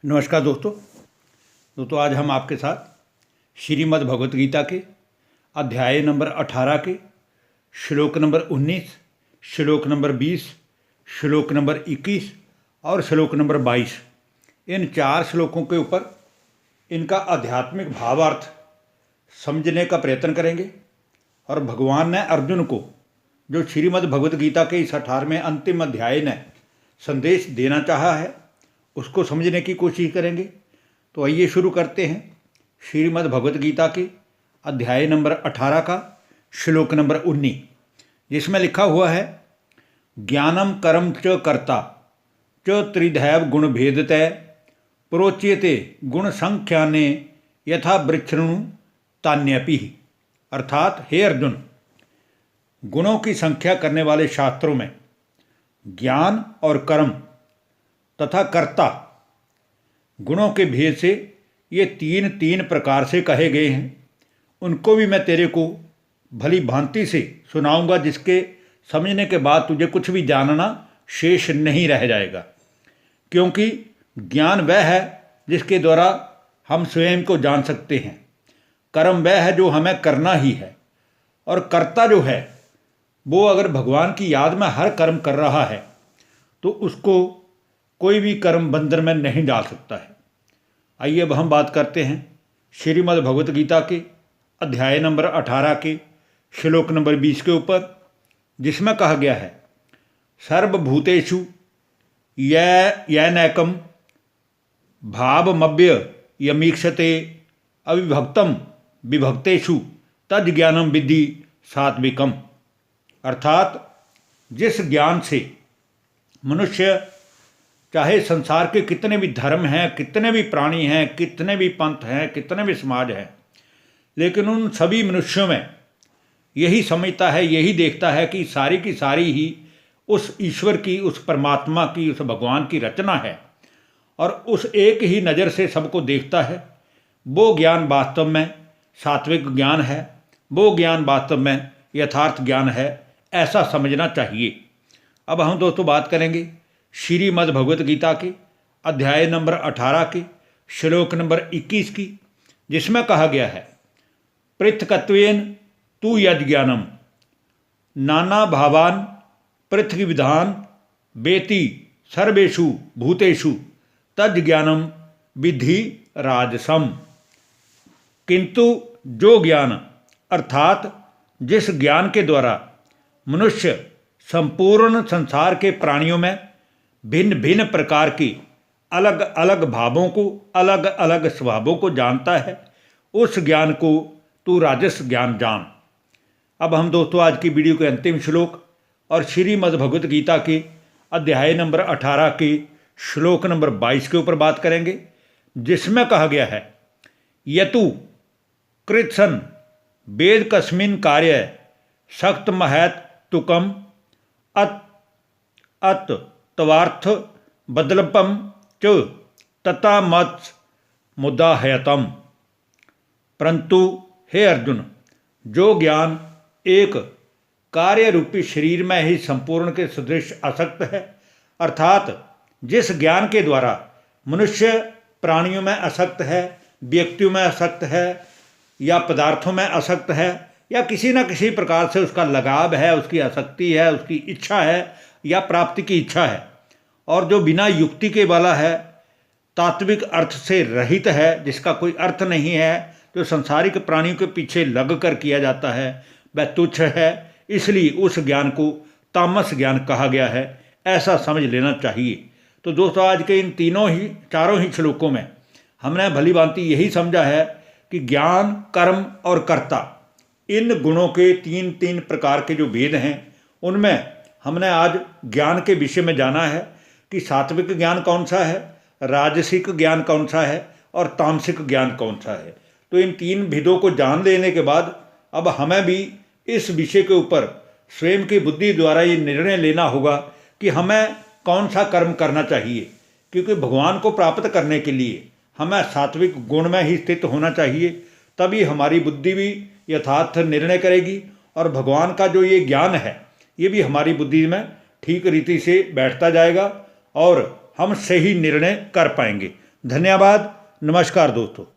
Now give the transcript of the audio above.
नमस्कार दोस्तों आज हम आपके साथ श्रीमद् भगवत गीता के अध्याय नंबर 18 के श्लोक नंबर 19, श्लोक नंबर 20, श्लोक नंबर 21 और श्लोक नंबर 22 इन 4 श्लोकों के ऊपर इनका आध्यात्मिक भावार्थ समझने का प्रयत्न करेंगे। और भगवान ने अर्जुन को जो श्रीमद् भगवत गीता के इस 18वें अंतिम अध्याय ने संदेश देना चाहा है उसको समझने की कोशिश करेंगे। तो आइए शुरू करते हैं श्रीमद् भगवत गीता के अध्याय नंबर 18 का श्लोक नंबर 19, जिसमें लिखा हुआ है ज्ञानम कर्म च कर्ता च त्रिधैव गुण भेदतः प्रोच्यते गुण संख्याने यथा वृक्षणु तान्यपि। अर्थात हे अर्जुन, गुणों की संख्या करने वाले शास्त्रों में ज्ञान और कर्म तथा कर्ता गुणों के भेद से ये तीन प्रकार से कहे गए हैं। उनको भी मैं तेरे को भली भांति से सुनाऊंगा, जिसके समझने के बाद तुझे कुछ भी जानना शेष नहीं रह जाएगा। क्योंकि ज्ञान वह है जिसके द्वारा हम स्वयं को जान सकते हैं, कर्म वह है जो हमें करना ही है, और कर्ता जो है वो अगर भगवान की याद में हर कर्म कर रहा है तो उसको कोई भी कर्म बंधन में नहीं डाल सकता है। आइए अब हम बात करते हैं श्रीमद् भगवत गीता के अध्याय नंबर 18 के श्लोक नंबर 20 के ऊपर, जिसमें कहा गया है सर्वभूतेषु येनैकं भावमव्य यमीक्षते अविभक्तम विभक्तेषु तज्ज्ञानम विद्धि सात्विकम। अर्थात जिस ज्ञान से मनुष्य चाहे संसार के कितने भी धर्म हैं, कितने भी प्राणी हैं, कितने भी पंथ हैं, कितने भी समाज हैं, लेकिन उन सभी मनुष्यों में यही समझता है, यही देखता है कि सारी की सारी ही उस ईश्वर की, उस परमात्मा की, उस भगवान की रचना है, और उस एक ही नज़र से सबको देखता है। वो ज्ञान वास्तव में सात्विक ज्ञान है, वो ज्ञान वास्तव में यथार्थ ज्ञान है, ऐसा समझना चाहिए। अब हम दोस्तों बात करेंगे श्रीमद् भगवत गीता के अध्याय नंबर 18 के श्लोक नंबर 21 की, जिसमें कहा गया है पृथकत्वेन तु यद ज्ञानम नाना भावान पृथ्वीविधान वेति सर्वेषु भूतेषु तद ज्ञानम विद्धि राजसम। किंतु जो ज्ञान अर्थात जिस ज्ञान के द्वारा मनुष्य संपूर्ण संसार के प्राणियों में भिन्न भिन्न प्रकार की अलग अलग भावों को, अलग अलग स्वभावों को जानता है, उस ज्ञान को तू राजस ज्ञान जान। अब हम दोस्तों आज की वीडियो के अंतिम श्लोक और श्रीमद् भगवत गीता के अध्याय नंबर 18 के श्लोक नंबर 22 के ऊपर बात करेंगे, जिसमें कहा गया है यतु कृत्सन वेद कस्मिन कार्य सक्त महत तुकम अत तवार्थ बदलपम च तथा मत मुदाहयतम। परंतु हे अर्जुन, जो ज्ञान एक कार्य रूपी शरीर में ही संपूर्ण के सदृश आसक्त है, अर्थात जिस ज्ञान के द्वारा मनुष्य प्राणियों में आसक्त है, व्यक्तियों में आसक्त है, या पदार्थों में आसक्त है, या किसी न किसी प्रकार से उसका लगाव है, उसकी आसक्ति है, उसकी इच्छा है या प्राप्ति की इच्छा है, और जो बिना युक्ति के वाला है, तात्विक अर्थ से रहित है, जिसका कोई अर्थ नहीं है, जो संसारिक प्राणियों के पीछे लग कर किया जाता है, वह तुच्छ है। इसलिए उस ज्ञान को तामस ज्ञान कहा गया है, ऐसा समझ लेना चाहिए। तो दोस्तों आज के इन चारों ही श्लोकों में हमने भली भांति यही समझा है कि ज्ञान, कर्म और कर्ता, इन गुणों के तीन प्रकार के जो भेद हैं, उनमें हमने आज ज्ञान के विषय में जाना है कि सात्विक ज्ञान कौन सा है, राजसिक ज्ञान कौन सा है और तामसिक ज्ञान कौन सा है। तो इन 3 भेदों को जान लेने के बाद अब हमें भी इस विषय के ऊपर स्वयं की बुद्धि द्वारा ये निर्णय लेना होगा कि हमें कौन सा कर्म करना चाहिए। क्योंकि भगवान को प्राप्त करने के लिए हमें सात्विक गुण में ही स्थित होना चाहिए, तभी हमारी बुद्धि भी यथार्थ निर्णय करेगी, और भगवान का जो ये ज्ञान है ये भी हमारी बुद्धि में ठीक रीति से बैठता जाएगा और हम सही निर्णय कर पाएंगे। धन्यवाद। नमस्कार दोस्तों।